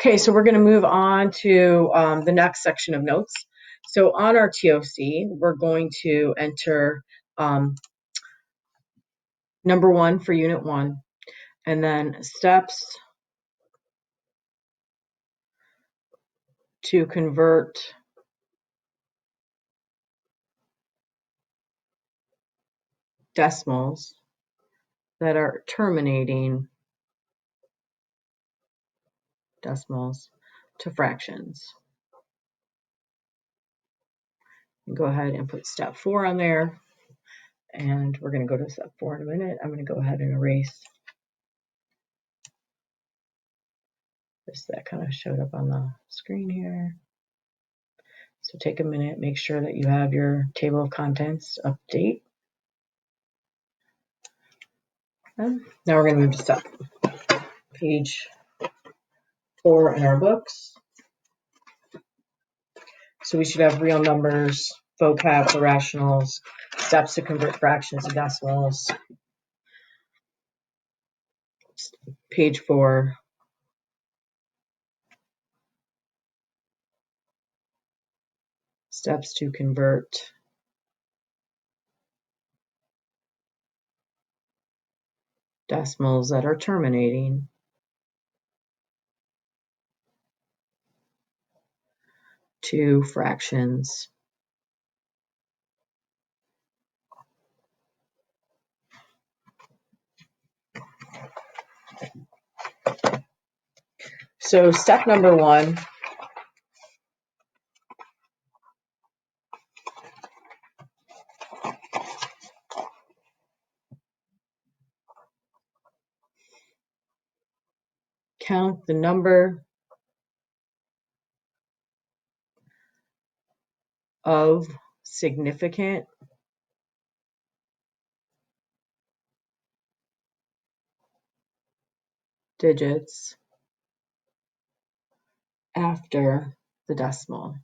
Okay, so we're going to move on to the next section of notes. So on our TOC, we're going to enter number 1 for unit 1, and then steps to convert decimals that are terminating decimals to fractions. Go ahead and put step 4 on there, and we're going to go to step 4 in a minute. I'm going to go ahead and erase this that kind of showed up on the screen here. So take a minute, make sure that you have your table of contents update. Okay. Now we're going to move to step page 4 in our books. So we should have real numbers, vocab, irrationals, steps to convert fractions to decimals. Page 4. Steps to convert decimals that are terminating to fractions. So step number 1, count the number of significant digits after the decimal.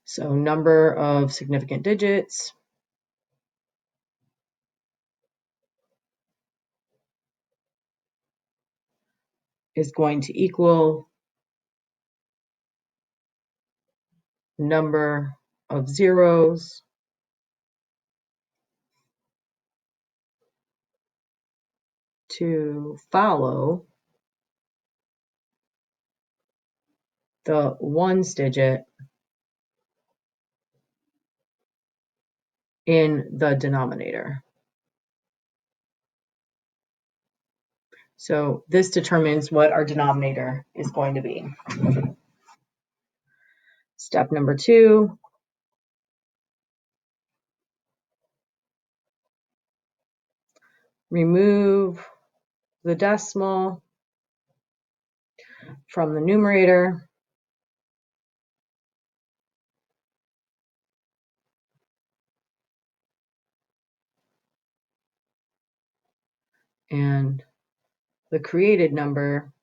So number of significant digits is going to equal number of zeros to follow the ones digit in the denominator. So this determines what our denominator is going to be. Step number 2, remove the decimal from the numerator and the created number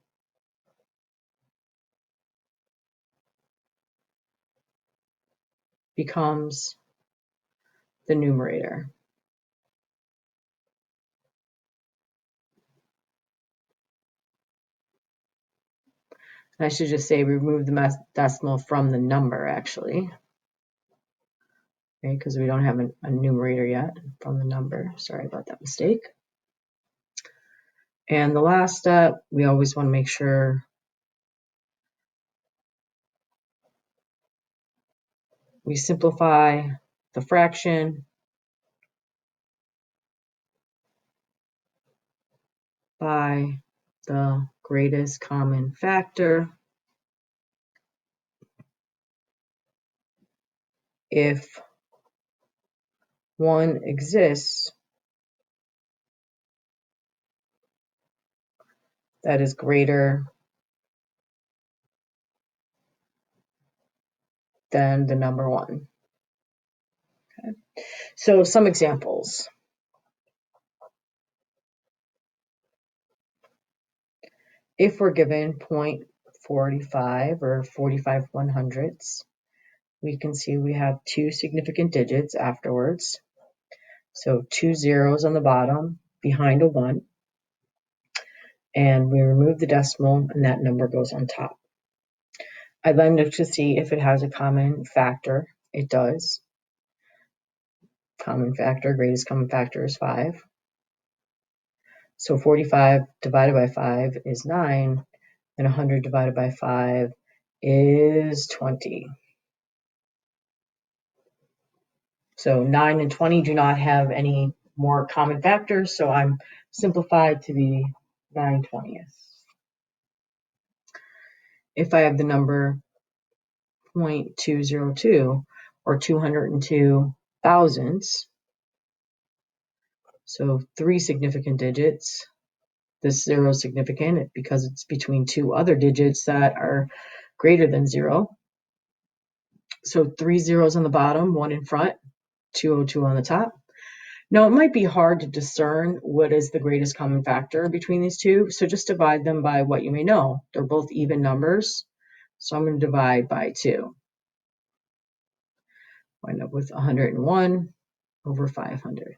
becomes the numerator. And I should just say remove the decimal from the number, actually. Okay, because we don't have a numerator yet from the number. Sorry about that mistake. And the last step, we always want to make sure we simplify the fraction by the greatest common factor if one exists that is greater than the number 1. Okay. So some examples. If we're given 0.45 or 45/100ths, we can see we have 2 significant digits afterwards. So 2 zeros on the bottom behind a 1, and we remove the decimal, and that number goes on top. I then look to see if it has a common factor. It does. Common factor, greatest common factor is 5. So 45 divided by 5 is 9, and 100 divided by 5 is 20. So 9 and 20 do not have any more common factors, so I'm simplified to be 9/20. If I have the number 0.202 or 202 thousandths, so 3 significant digits, this 0 is significant because it's between 2 other digits that are greater than 0. So 3 zeros on the bottom, 1 in front, 202 on the top. Now, it might be hard to discern what is the greatest common factor between these two, so just divide them by what you may know. They're both even numbers, so I'm going to divide by 2. Wind up with 101 over 500.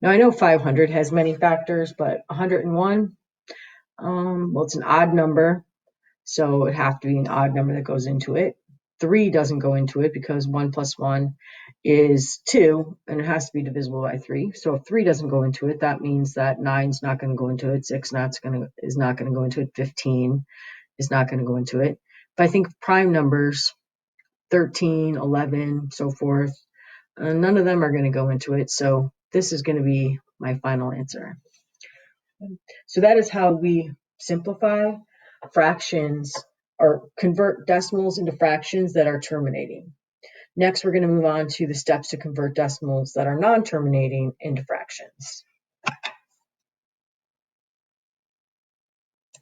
Now, I know 500 has many factors, but 101, well, it's an odd number, so it has to be an odd number that goes into it. 3 doesn't go into it because 1 plus 1 is 2, and it has to be divisible by 3. So if 3 doesn't go into it, that means that 9 is not going to go into it, 6 is not going to go into it, 15 is not going to go into it. If I think of prime numbers, 13, 11, so forth, none of them are going to go into it, so this is going to be my final answer. So that is how we simplify fractions or convert decimals into fractions that are terminating. Next, we're going to move on to the steps to convert decimals that are non-terminating into fractions.